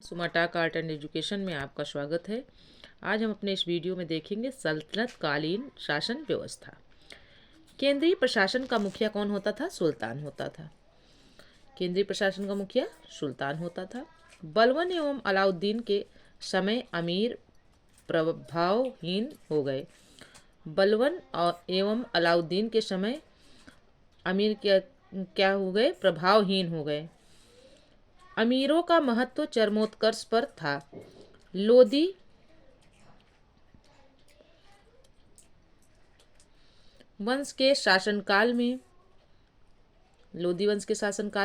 सुमाटाक art and education में आपका स्वागत है। आज हम अपने इस वीडियो में देखेंगे सल्तनत कालीन शासन व्यवस्था। केंद्रीय प्रशासन का मुखिया कौन होता था? सुल्तान होता था। केंद्रीय प्रशासन का मुखिया सुल्तान होता था। बलबन एवं अलाउद्दीन के समय अमीर प्रभावहीन हो गए। बलबन एवं अलाउद्दीन के समय अमीर क्या हो गए? प्रभावहीन हो गए। अमीरों का महत्व चरमोत्कर्ष पर था। लोधी वंश के शासनकाल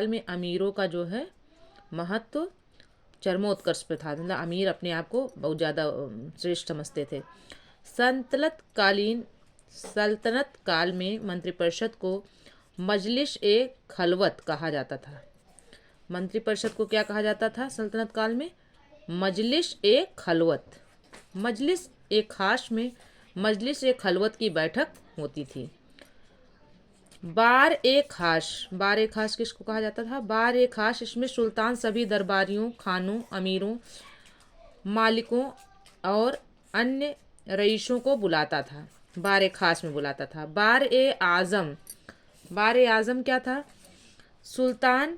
में अमीरों का जो है महत्व चरमोत्कर्ष पर था। मतलब अमीर अपने आप को बहुत ज़्यादा श्रेष्ठ समझते थे। सल्तनत काल में मंत्रिपरिषद को मजलिस ए खलवत कहा जाता था। मंत्रिपरिषद को क्या कहा जाता था सल्तनत काल में? मजलिस ए खलवत। मजलिस ए खलवत की बैठक होती थी। बार ए खास किसको कहा जाता था? बार ए खास। इसमें सुल्तान सभी दरबारियों, खानों, अमीरों, मालिकों और अन्य रईसों को बुलाता था। बार ए खास में बुलाता था। बार ए आजम क्या था? सुल्तान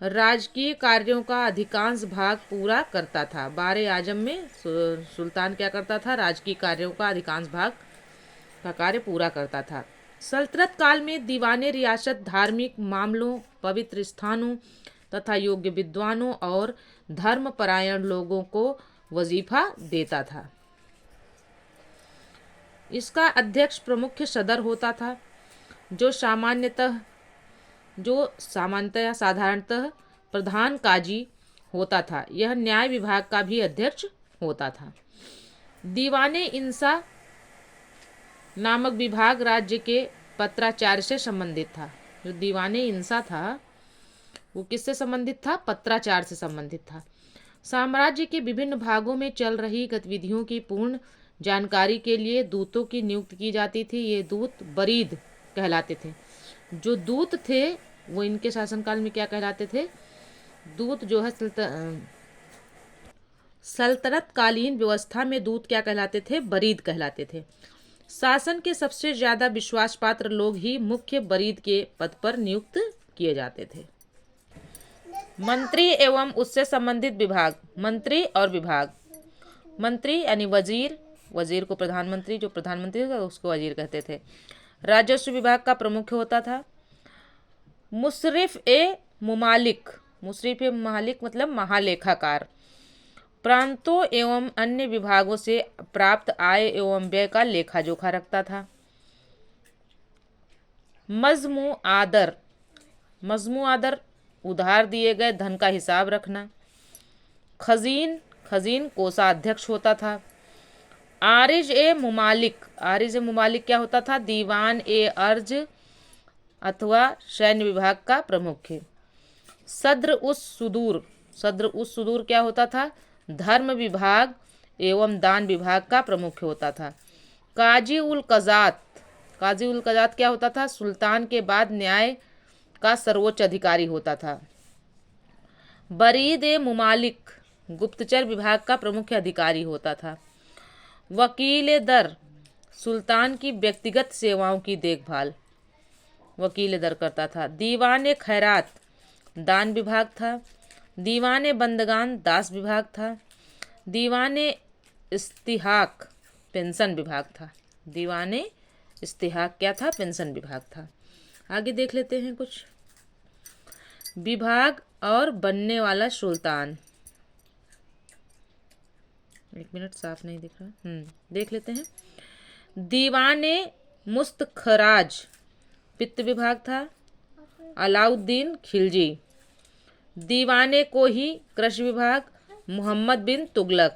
राजकीय कार्यों का अधिकांश भाग पूरा करता था। बार आजम में सुल्तान क्या करता था? राजकीय कार्यों का अधिकांश भाग का कार्य पूरा करता था। सल्तनत काल में दीवाने रियासत धार्मिक मामलों, पवित्र स्थानों तथा योग्य विद्वानों और धर्मपरायण लोगों को वजीफा देता था। इसका अध्यक्ष प्रमुख सदर होता था, जो साधारणतः प्रधान काजी होता था। यह न्याय विभाग का भी अध्यक्ष होता था। दीवाने इंसा नामक विभाग राज्य के पत्राचार से संबंधित था। जो दीवाने इंसा था वो किससे संबंधित था? पत्राचार से संबंधित था। साम्राज्य के विभिन्न भागों में चल रही गतिविधियों की पूर्ण जानकारी के लिए दूतों की नियुक्ति की जाती थी। ये दूत बरीद कहलाते थे। जो दूत थे वो इनके शासनकाल में क्या कहलाते थे? दूत जो है सल्तनत कालीन व्यवस्था में दूत क्या कहलाते थे? बरीद कहलाते थे। शासन के सबसे ज्यादा विश्वास पात्र लोग ही मुख्य बरीद के पद पर नियुक्त किए जाते थे। मंत्री एवं उससे संबंधित विभाग। मंत्री और विभाग। मंत्री यानी वजीर को प्रधानमंत्री, जो प्रधानमंत्री था उसको वजीर कहते थे। राजस्व विभाग का प्रमुख होता था। मुशरिफ ए मुमालिक मतलब महालेखाकार। प्रांतों एवं अन्य विभागों से प्राप्त आय एवं व्यय का लेखा जोखा रखता था। मजमू आदर उधार दिए गए धन का हिसाब रखना। खजीन कोषाध्यक्ष होता था। आरिज ए मुमालिक क्या होता था? दीवान ए अर्ज अथवा सैन्य विभाग का प्रमुख है। सद्र उस सुदूर क्या होता था? धर्म विभाग एवं दान विभाग का प्रमुख होता था। काजी उल कजात क्या होता था? सुल्तान के बाद न्याय का सर्वोच्च अधिकारी होता था। बरीद ए मुमालिक गुप्तचर विभाग का प्रमुख अधिकारी होता था। वकील दर सुल्तान की व्यक्तिगत सेवाओं की देखभाल करता था। दीवान खैरात दान विभाग था। दीवान बंदगान दास विभाग था। दीवान इस्तिहाक पेंशन विभाग था। दीवान इस्तिहाक क्या था? पेंशन विभाग था। आगे देख लेते हैं कुछ विभाग और बनने वाला सुल्तान। एक मिनट, साफ नहीं दिख रहा। देख लेते हैं। दीवान मुस्तखराज वित्त विभाग था। अलाउद्दीन खिलजी। दीवाने को ही कृषि विभाग। मोहम्मद बिन तुगलक,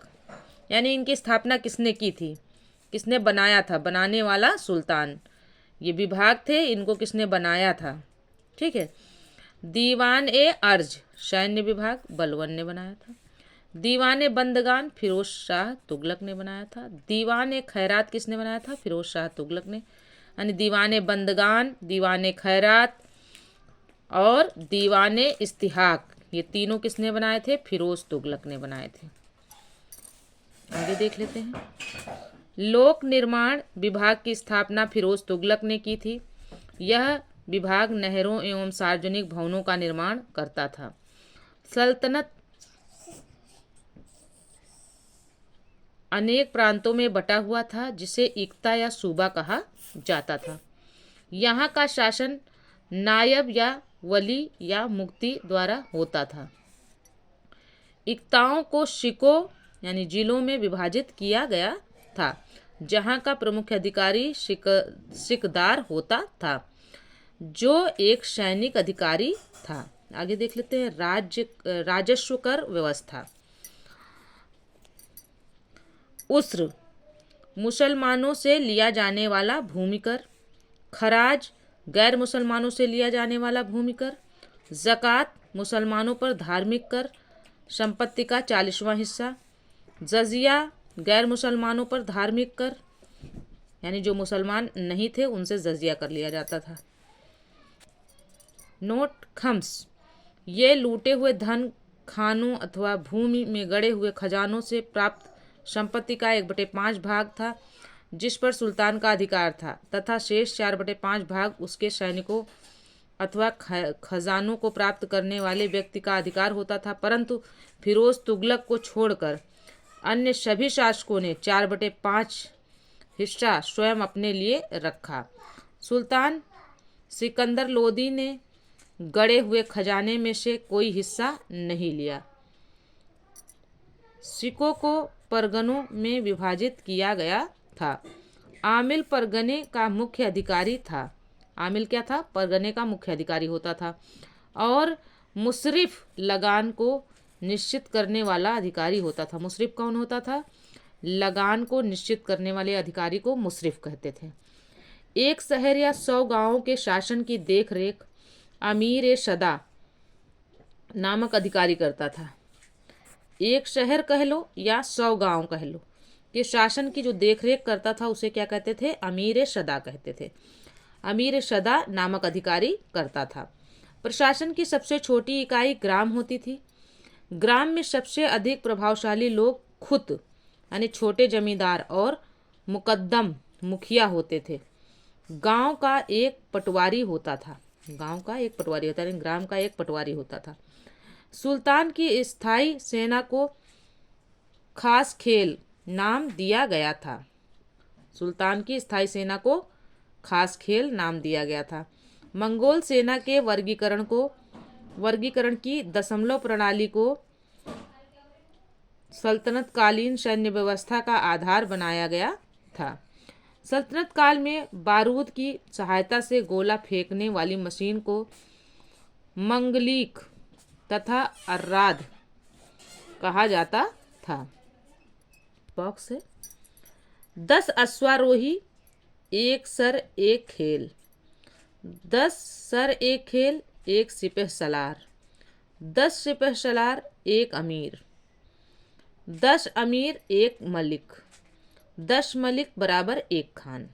यानी इनकी स्थापना किसने की थी? किसने बनाया था? बनाने वाला सुल्तान। ये विभाग थे, इनको किसने बनाया था? ठीक है। दीवान ए अर्ज सैन्य विभाग बलबन ने बनाया था। दीवान बंदगान फिरोज शाह तुगलक ने बनाया था। दीवान खैरात किसने बनाया था? फिरोज शाह तुगलक ने। यानी दीवान बंदगान, दीवान खैरात और दीवान इस्तिहाक ये तीनों किसने बनाए थे? फिरोज तुगलक ने बनाए थे। आगे देख लेते हैं। लोक निर्माण विभाग की स्थापना फिरोज तुगलक ने की थी। यह विभाग नहरों एवं सार्वजनिक भवनों का निर्माण करता था। सल्तनत अनेक प्रांतों में बटा हुआ था, जिसे इक्ता या सूबा कहा जाता था। यहाँ का शासन नायब या वली या मुफ्ती द्वारा होता था। इक्ताओं को शिकों यानी जिलों में विभाजित किया गया था, जहाँ का प्रमुख अधिकारी सिकदार होता था, जो एक सैनिक अधिकारी था। आगे देख लेते हैं। राजस्व कर व्यवस्था। उस्र मुसलमानों से लिया जाने वाला भूमि कर, खराज गैर मुसलमानों से लिया जाने वाला भूमि कर, ज़कात मुसलमानों पर धार्मिक कर, संपत्ति का 40वां हिस्सा, जजिया गैर मुसलमानों पर धार्मिक कर, यानी जो मुसलमान नहीं थे उनसे जजिया कर लिया जाता था। नोट खम्स, ये लूटे हुए धन खानों अथवा भूमि में गड़े हुए खजानों से प्राप्त संपत्ति का 1/5 भाग था, जिस पर सुल्तान का अधिकार था, तथा शेष 4/5 भाग उसके सैनिकों अथवा खजानों को प्राप्त करने वाले व्यक्ति का अधिकार होता था। परंतु फिरोज तुगलक को छोड़कर अन्य सभी शासकों ने 4/5 हिस्सा स्वयं अपने लिए रखा। सुल्तान सिकंदर लोदी ने गड़े हुए खजाने में से कोई हिस्सा नहीं लिया। सिखों को परगनों में विभाजित किया गया था। आमिल परगने का मुख्य अधिकारी था। आमिल क्या था? परगने का मुख्य अधिकारी होता था। और मुसरिफ लगान को निश्चित करने वाला अधिकारी होता था। मुसरिफ कौन होता था? लगान को निश्चित करने वाले अधिकारी को मुसरिफ कहते थे। एक शहर या 100 गांवों के शासन की देखरेख अमीर शदा नामक अधिकारी करता था। एक शहर कह लो या 100 गांव कह लो कि शासन की जो देखरेख करता था उसे क्या कहते थे? अमीर शदा कहते थे। अमीर शदा नामक अधिकारी करता था। प्रशासन की सबसे छोटी इकाई ग्राम होती थी। ग्राम में सबसे अधिक प्रभावशाली लोग खुद यानी छोटे जमींदार और मुकद्दम मुखिया होते थे। गांव का एक पटवारी होता था। गांव का एक पटवारी होता था, ग्राम का एक पटवारी होता था। सुल्तान की स्थायी सेना को खास खेल नाम दिया गया था। सुल्तान की स्थायी सेना को खास खेल नाम दिया गया था। मंगोल सेना के वर्गीकरण की दशमलव प्रणाली को सल्तनत कालीन सैन्य व्यवस्था का आधार बनाया गया था। सल्तनत काल में बारूद की सहायता से गोला फेंकने वाली मशीन को मंगलीक तथा अर्राद कहा जाता था। बॉक्स है। 10 अश्वारोही, एक सर एक खेल। 10 सर एक खेल, एक सिपह सलार। 10 सिपह सलार, एक अमीर। 10 अमीर, एक मलिक। 10 मलिक बराबर एक खान।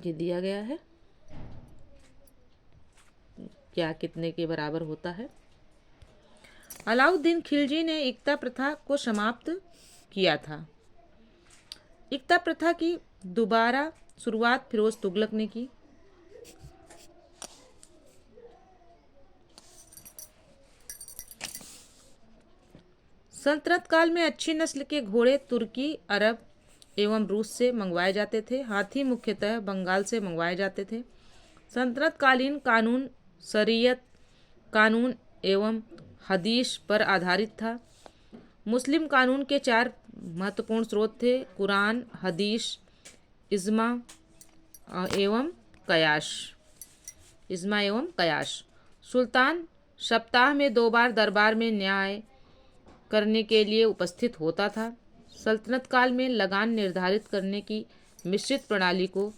ये दिया गया है क्या कितने के बराबर होता है। अलाउद्दीन खिलजी ने इक्ता प्रथा को समाप्त किया था। इक्ता प्रथा की दोबारा शुरुआत फिरोज तुगलक ने की। सल्तनत काल में अच्छी नस्ल के घोड़े तुर्की, अरब एवं रूस से मंगवाए जाते थे। हाथी मुख्यतः बंगाल से मंगवाए जाते थे। सल्तनत कालीन कानून शरीयत कानून एवं हदीस पर आधारित था। मुस्लिम कानून के 4 महत्वपूर्ण स्रोत थे: कुरान, हदीस, इज्मा एवं कयास। इज्मा एवं कयास। सुल्तान सप्ताह में 2 बार दरबार में न्याय करने के लिए उपस्थित होता था। सल्तनत काल में लगान निर्धारित करने की मिश्रित प्रणाली को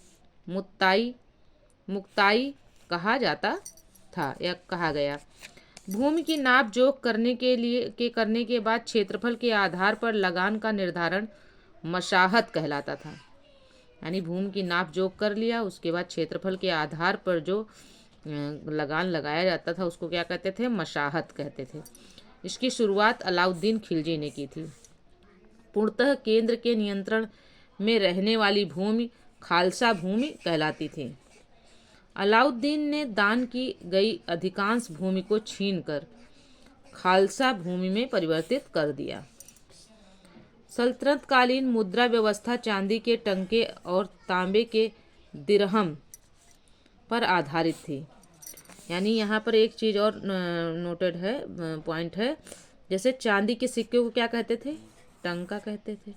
मुक्ताई कहा जाता था या कहा गया। भूमि की नाप जोख करने के बाद क्षेत्रफल के आधार पर लगान का निर्धारण मशाहत कहलाता था। यानी भूमि की नाप जोख कर लिया, उसके बाद क्षेत्रफल के आधार पर जो लगान लगाया जाता था उसको क्या कहते थे, मशाहत कहते थे। इसकी शुरुआत अलाउद्दीन खिलजी ने की थी। पूर्णतः केंद्र के नियंत्रण में रहने वाली भूमि खालसा भूमि कहलाती थी। अलाउद्दीन ने दान की गई अधिकांश भूमि को छीनकर खालसा भूमि में परिवर्तित कर दिया। सल्तनतकालीन मुद्रा व्यवस्था चांदी के टंके और तांबे के दिरहम पर आधारित थी। यानी यहाँ पर एक चीज़ और नोटेड है, पॉइंट है, जैसे चांदी के सिक्के को क्या कहते थे, टंका कहते थे,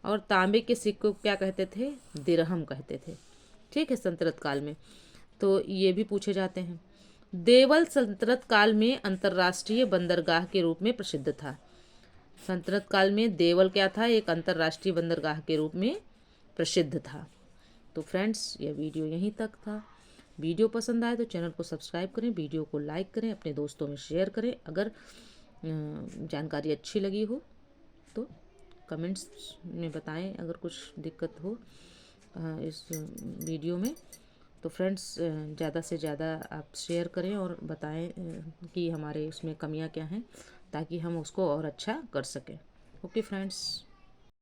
और तांबे के सिक्के को क्या कहते थे, दिरहम कहते थे। ठीक है, सल्तनत काल में तो ये भी पूछे जाते हैं। देवल सल्तनत काल में अंतर्राष्ट्रीय बंदरगाह के रूप में प्रसिद्ध था। सल्तनत काल में देवल क्या था, एक अंतर्राष्ट्रीय बंदरगाह के रूप में प्रसिद्ध था। तो फ्रेंड्स, यह वीडियो यहीं तक था। वीडियो पसंद आए तो चैनल को सब्सक्राइब करें, वीडियो को लाइक करें, अपने दोस्तों में शेयर करें। अगर जानकारी अच्छी लगी हो तो कमेंट्स में बताएं अगर कुछ दिक्कत हो इस वीडियो में। तो फ्रेंड्स, ज़्यादा से ज़्यादा आप शेयर करें और बताएं कि हमारे उसमें कमियां क्या हैं, ताकि हम उसको और अच्छा कर सकें। Okay friends.